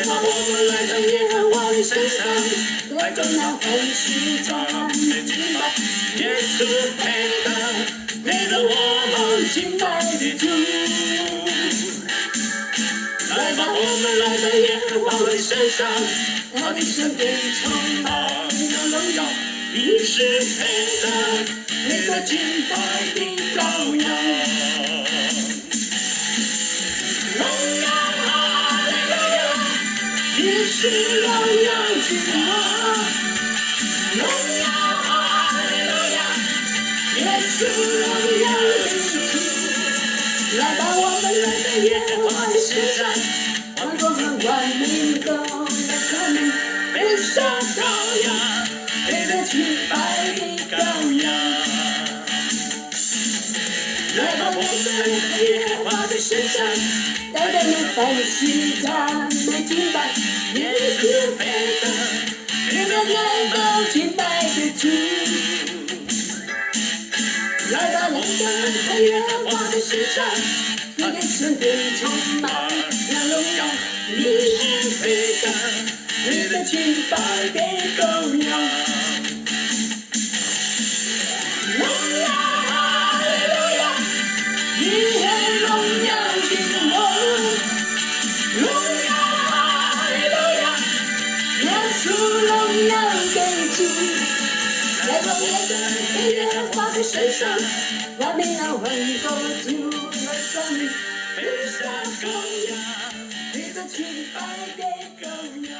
吧，我们来到耶和华的身上，来到那红石赞美敬拜，耶稣配得，配得我们敬拜的主。来吧，我们来到耶和华的身上，他的圣殿充满了荣耀，你是配得，配得敬拜的羔羊。荣耀哈利路亚，你是荣耀君王。荣耀哈利路亚，耶稣荣耀的主。来吧，我们来到耶和华的身上，万国和万民都来看你，背上羔羊，配得敬拜的羔羊。来吧，我们来到耶和华的身上，带着那欢喜赞美敬拜，耶稣配得，配得来到敬拜的主。来吧，来到耶和华的身上，他的圣殿充满了荣耀，你是配得，配得敬拜的羔羊。荣耀哈利路亚，你是荣耀君王。荣耀哈利路亚，耶稣荣耀的主。来吧，我们在耶和华的身上，万民要欢歌主来赞美，背上羔羊，配得敬拜的羔羊。